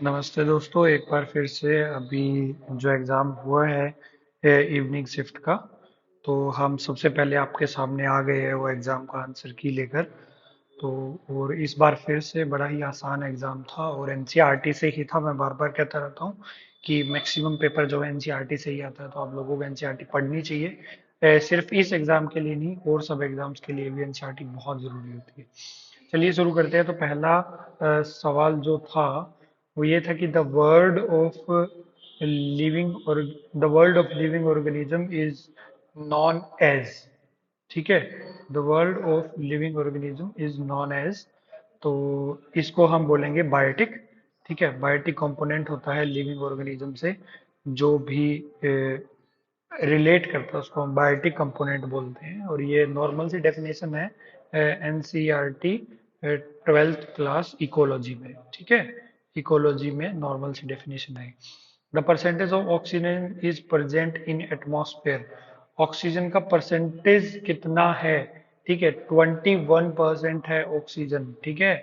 नमस्ते दोस्तों, एक बार फिर से अभी जो एग्ज़ाम हुआ है इवनिंग शिफ्ट का। तो हम सबसे पहले आपके सामने आ गए हैं वो एग्ज़ाम का आंसर की लेकर। तो और इस बार फिर से बड़ा ही आसान एग्ज़ाम था और एनसीईआरटी से ही था। मैं बार बार कहता रहता हूँ कि मैक्सिमम पेपर जो है एनसीईआरटी से ही आता है, तो आप लोगों को एनसीईआरटी पढ़नी चाहिए। सिर्फ इस एग्ज़ाम के लिए नहीं, और सब एग्ज़ाम्स के लिए भी एनसीईआरटी बहुत ज़रूरी होती है। चलिए शुरू करते हैं। तो पहला सवाल जो था वो ये था कि लिविंग और the world of living organism is known as. ठीक है, the world of living organism is known as. तो इसको हम बोलेंगे बायोटिक। ठीक है, बायोटिक कंपोनेंट होता है लिविंग ऑर्गेनिज्म से जो भी रिलेट करता है उसको हम बायोटिक कंपोनेंट बोलते हैं। और ये नॉर्मल सी डेफिनेशन है एनसीईआरटी 12th क्लास इकोलॉजी में। ठीक है, इकोलॉजी में नॉर्मल सी डेफिनेशन है। The percentage of oxygen is present in atmosphere. Oxygen का परसेंटेज कितना है? ठीक है, 21% है ऑक्सीजन। ठीक है,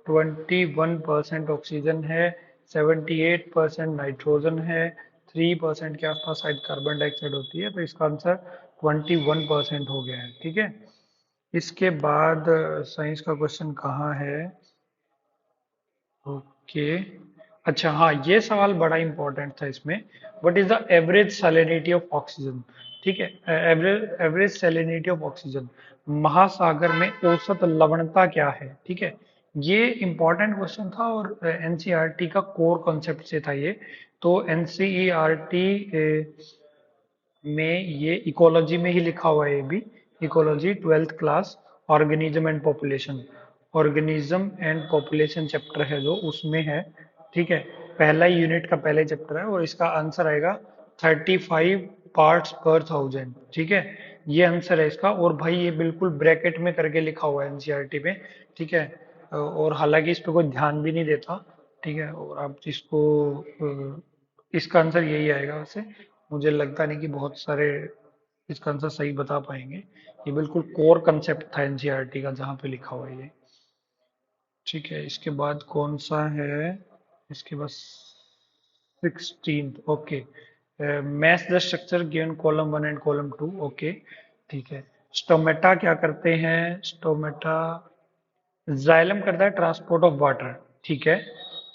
21% ऑक्सीजन है, 78% नाइट्रोजन है, 3% के आसपास शायद कार्बन डाइऑक्साइड होती है। तो इसका आंसर 21% हो गया है। ठीक है, इसके बाद साइंस का क्वेश्चन कहाँ है? ओके, अच्छा हाँ, ये सवाल बड़ा इंपॉर्टेंट था इसमें। What is the average salinity of oxygen? ठीक है, average average salinity of oxygen, महासागर में औसत लवणता क्या है? ठीक है, ये इंपॉर्टेंट क्वेश्चन था और एनसीईआरटी का कोर कॉन्सेप्ट से था ये। तो एनसीईआरटी में ये इकोलॉजी में ही लिखा हुआ है। ये भी ecology 12th class, organism and population, organism and population chapter है जो उसमें है। ठीक है, पहला ही यूनिट का पहला ही चैप्टर है और इसका आंसर आएगा 35 पार्ट्स पर थाउजेंड। ठीक है, ये आंसर है इसका। और भाई ये बिल्कुल ब्रैकेट में करके लिखा हुआ है एनसीईआरटी में। ठीक है, और हालांकि इस पे कोई ध्यान भी नहीं देता। ठीक है, और आप इसको इसका आंसर यही आएगा वैसे। मुझे लगता नहीं कि बहुत सारे इसका आंसर सही बता पाएंगे। ये बिल्कुल कोर कंसेप्ट था एनसीईआरटी का जहाँ पे लिखा हुआ है ये। ठीक है, इसके बाद कौन सा है? इसके बाद 16th। Okay, match the structure given column 1 and column 2। Okay, ठीक है। स्टोमेटा क्या करते हैं? स्टोमेटा जाइलम करता है ट्रांसपोर्ट ऑफ वाटर। ठीक है,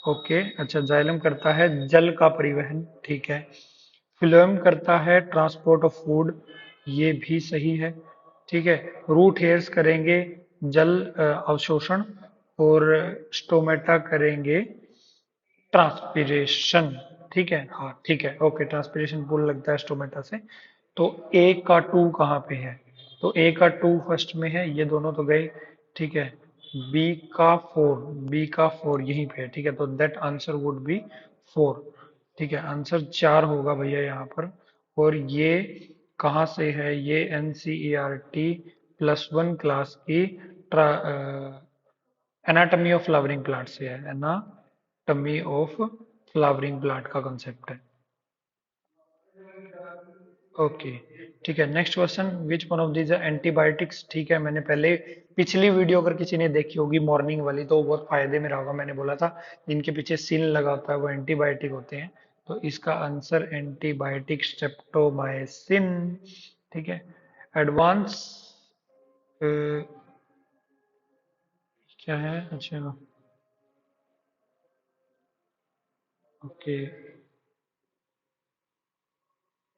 ओके, अच्छा, जाइलम करता है जल का परिवहन। ठीक है, फ्लोएम करता है ट्रांसपोर्ट ऑफ फूड। ये भी सही है। ठीक है, रूट हेयर्स करेंगे जल अवशोषण, और स्टोमेटा करेंगे ट्रांसपीरेशन। ठीक है, हाँ ठीक है, ओके, ट्रांसपीरेशन पुल लगता है स्टोमेटा से। तो ए का टू कहाँ पे है? तो ए का टू फर्स्ट में है, ये दोनों तो गए। ठीक है, बी का फोर, बी का फोर यहीं पे है। ठीक है, तो that answer would be four. ठीक है, आंसर चार होगा भैया यहाँ पर। और ये कहाँ से है? ये एनसीईआरटी +1 क्लास की एनाटमी ऑफ फ्लावरिंग प्लांट से है। एनाटमी ऑफ फ्लावरिंग प्लांट का कंसेप्ट है। ओके, ठीक है, next question, which one of these antibiotics? ठीक है, मैंने पहले पिछली वीडियो अगर किसी ने देखी होगी मॉर्निंग वाली तो वो बहुत फायदे में रहा होगा। मैंने बोला था जिनके पीछे सिन लगा होता है वो एंटीबायोटिक होते हैं। तो इसका आंसर एंटीबायोटिक स्ट्रेप्टोमाइसिन। ठीक है, एडवांस क्या है? अच्छा, okay,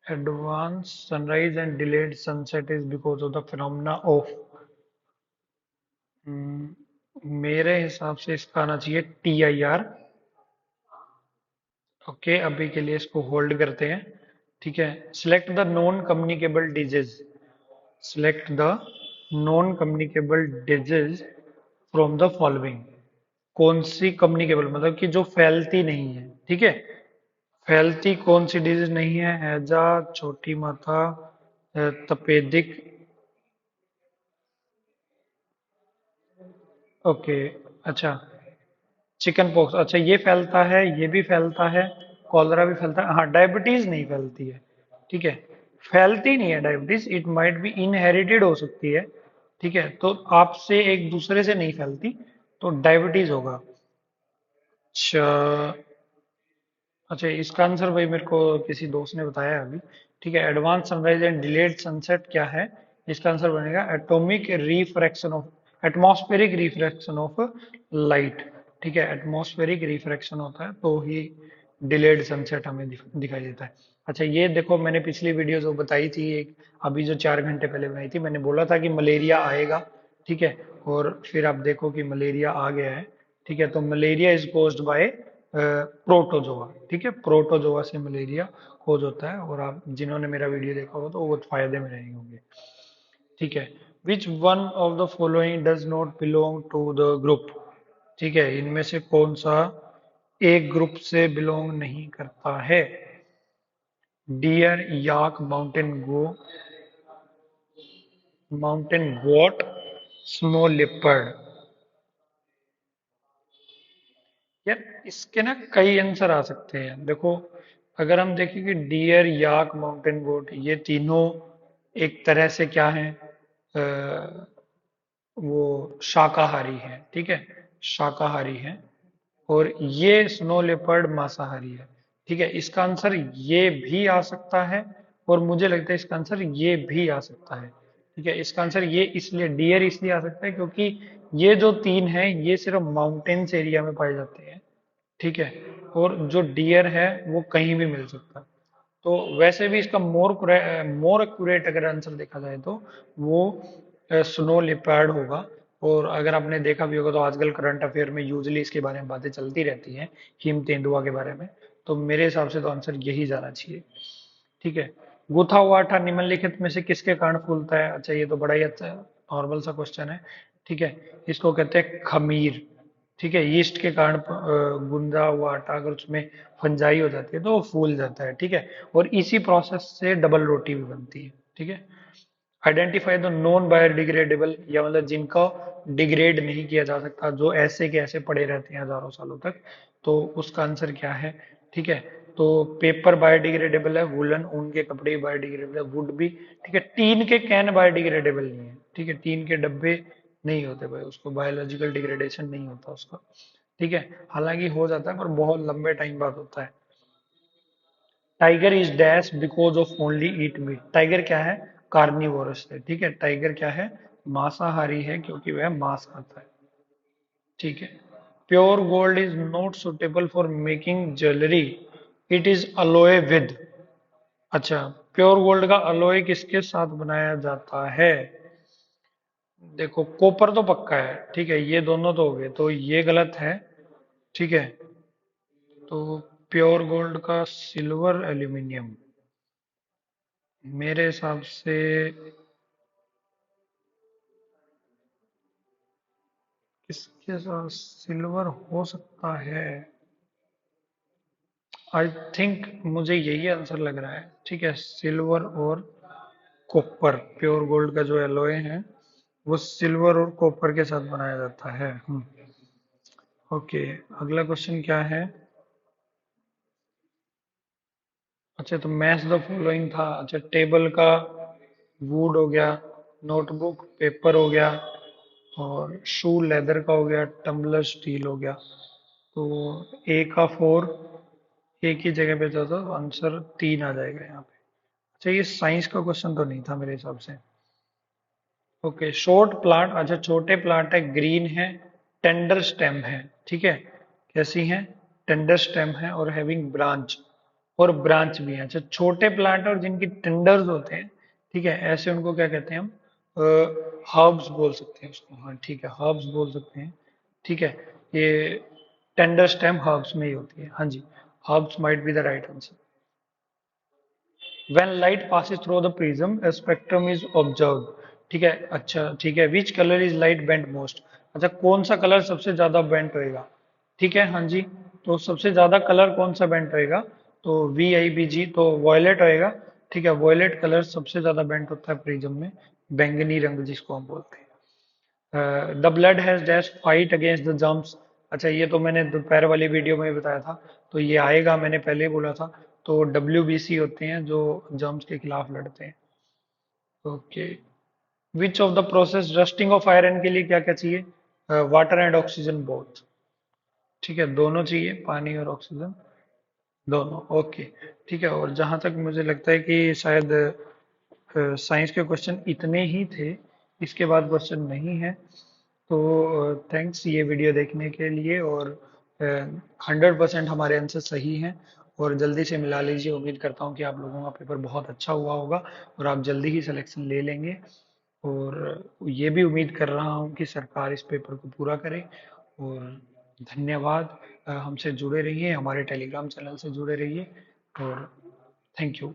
advanced sunrise and delayed sunset is because of the phenomena of, मेरे हिसाब से इसका आना चाहिए TIR। ओके, अभी के लिए इसको होल्ड करते हैं। ठीक है, select the non communicable disease, select the non communicable disease from the following. कौन सी कम्युनिकेबल मतलब कि जो फैलती नहीं है? ठीक है, फैलती कौन सी डिजीज नहीं है? हैजा, छोटी माता, तपेदिक। ओके, अच्छा, चिकन पॉक्स, अच्छा ये फैलता है, ये भी फैलता है, कॉलरा भी फैलता है। हाँ, डायबिटीज नहीं फैलती है। ठीक है, फैलती नहीं है diabetes, it might be inherited हो सकती है। ठीक है, तो आपसे एक दूसरे से नहीं फैलती, तो डायबिटीज होगा। अच्छा, अच्छा, इसका आंसर भाई मेरे को किसी दोस्त ने बताया अभी। ठीक है, advance sunrise and delayed sunset क्या है? इसका आंसर बनेगा atomic refraction of atmospheric refraction of light. ठीक है, एटमॉस्फेरिक रिफ्रैक्शन होता है तो ही डिलेड सनसेट हमें दिखाई देता है। अच्छा, ये देखो मैंने पिछली वीडियो जो बताई थी, एक अभी जो 4 घंटे पहले बनाई थी, मैंने बोला था कि मलेरिया आएगा। ठीक है, और फिर आप देखो कि मलेरिया आ गया है। ठीक है, तो malaria is caused by protozoa. ठीक है, प्रोटोजोआ से मलेरिया खोज होता है, और आप जिन्होंने मेरा वीडियो देखा होगा तो वो फायदे में रहेंगे होंगे। ठीक है, which one of the following does not belong to the group? ठीक है, इनमें से कौन सा एक ग्रुप से बिलोंग नहीं करता है? डियर, याक, माउंटेन गोट, स्नो लेपर्ड। यार, इसके ना कई आंसर आ सकते हैं, देखो। अगर हम देखें कि डियर, याक, माउंटेन गोट, ये तीनों एक तरह से क्या है, वो शाकाहारी है। ठीक है, शाकाहारी है। और ये स्नो लेपर्ड मांसाहारी है। ठीक है, इसका आंसर ये भी आ सकता है, और मुझे लगता है इसका आंसर ये भी आ सकता है। ठीक है, इसका आंसर ये इसलिए डियर इसलिए आ सकता है क्योंकि ये जो तीन है ये सिर्फ माउंटेन्स एरिया में पाए जाते हैं। ठीक है, और जो डियर है वो कहीं भी मिल सकता है। तो वैसे भी इसका मोर एक्यूरेट अगर आंसर देखा जाए तो वो स्नो लिपर्ड होगा। और अगर आपने देखा भी होगा तो आजकल करंट अफेयर में यूजली इसके बारे में बातें चलती रहती हैं, हिम तेंदुआ के बारे में। तो मेरे हिसाब से तो आंसर यही जाना चाहिए। ठीक है, गूथा हुआ आटा निम्नलिखित में से किसके कारण फूलता है? अच्छा, ये तो बड़ा ही अच्छा नॉर्मल सा क्वेश्चन है। ठीक है, इसको कहते हैं खमीर। ठीक है, यीस्ट के कारण गुंदा हुआ आटा अगर उसमें फंजाई हो जाती है तो वो फूल जाता है। ठीक है, और इसी प्रोसेस से डबल रोटी भी बनती है। ठीक है, आइडेंटिफाई द नॉन बायोडिग्रेडेबल, या मतलब जिनका डिग्रेड नहीं किया जा सकता, जो ऐसे के ऐसे पड़े रहते हैं हजारों सालों तक, तो उसका आंसर क्या है? ठीक है, तो पेपर बायोडिग्रेडेबल है, वुलन ऊन के कपड़े भी बायोडिग्रेडेबल है, वुड भी। ठीक है, टीन के कैन बायोडिग्रेडेबल नहीं है। ठीक है, टीन के डब्बे नहीं होते भाई, उसको बायोलॉजिकल डिग्रेडेशन नहीं होता उसका। ठीक है, हालांकि हो जाता है पर बहुत लंबे टाइम बाद होता है। Tiger is dash because of only eat meat. Tiger क्या है? कार्निवोरस है। ठीक है, टाइगर क्या है? मांसाहारी है क्योंकि वह मांस खाता है। ठीक है, pure gold is not suitable for making jewellery, it is alloy with. अच्छा, प्योर गोल्ड का अलोय किसके साथ बनाया जाता है? देखो, कॉपर तो पक्का है। ठीक है, ये दोनों तो हो गए, तो ये गलत है। ठीक है, तो प्योर गोल्ड का सिल्वर एल्यूमिनियम, मेरे हिसाब से किसके साथ सिल्वर हो सकता है? आई थिंक मुझे यही आंसर लग रहा है। ठीक है, सिल्वर और कॉपर, प्योर गोल्ड का जो एलॉय है वो सिल्वर और कॉपर के साथ बनाया जाता है। ओके, अगला क्वेश्चन क्या है? अच्छा, तो मैच द फॉलोइंग था। अच्छा, टेबल का वुड हो गया, नोटबुक पेपर हो गया, और शू लेदर का हो गया, टम्बलर स्टील हो गया। तो ए का 4 एक ही जगह पे था तो आंसर 3 आ जाएगा यहाँ पे। अच्छा, ये साइंस का क्वेश्चन तो नहीं था मेरे हिसाब से। ओके, शॉर्ट प्लांट, अच्छा छोटे प्लांट है, ग्रीन है, टेंडर स्टेम है। ठीक है, कैसी है? टेंडर स्टेम है और हैविंग ब्रांच, और ब्रांच भी है। अच्छा, छोटे प्लांट और जिनकी टेंडर्स होते हैं, ठीक है, ऐसे उनको क्या कहते हैं हम? हर्ब्स बोल सकते हैं उसको। हाँ ठीक है, हर्ब्स बोल सकते हैं। ठीक है, ये टेंडर स्टेम हर्ब्स में ही होती है। हाँ जी, herbs might be the right answer. When light passes through the prism, a spectrum is observed। ठीक है, अच्छा ठीक है, which colour is light bent most? अच्छा, कौन सा कलर सबसे ज्यादा बेंट होएगा? ठीक है, हाँ जी, तो सबसे ज्यादा कलर कौन सा बेंट होएगा? तो VIBG, तो वॉयलेट होएगा। ठीक है, वॉयलेट कलर सबसे ज्यादा बेंट होता है प्रिज्म में, बैंगनी रंग जिसको हम बोलते हैं। The blood has dash fight against the germs. अच्छा, ये तो मैंने दोपहर वाली वीडियो में भी बताया था, तो ये आएगा, मैंने पहले ही बोला था। तो WBC होते हैं जो जम्स के खिलाफ लड़ते हैं। Okay, which of the process rusting of iron के लिए क्या क्या चाहिए? Water and oxygen both. ठीक है, दोनों चाहिए, पानी और ऑक्सीजन दोनों, ओके। ठीक है, और जहाँ तक मुझे लगता है कि शायद साइंस के क्वेश्चन इतने ही थे, इसके बाद क्वेश्चन नहीं है। तो थैंक्स ये वीडियो देखने के लिए, और 100% हमारे आंसर सही हैं। और जल्दी से मिला लीजिए, उम्मीद करता हूँ कि आप लोगों का पेपर बहुत अच्छा हुआ होगा और आप जल्दी ही सिलेक्शन ले लेंगे। और ये भी उम्मीद कर रहा हूँ कि सरकार इस पेपर को पूरा करे। और धन्यवाद। हमसे जुड़े रहिए, हमारे टेलीग्राम चैनल से जुड़े रहिए। और थैंक यू।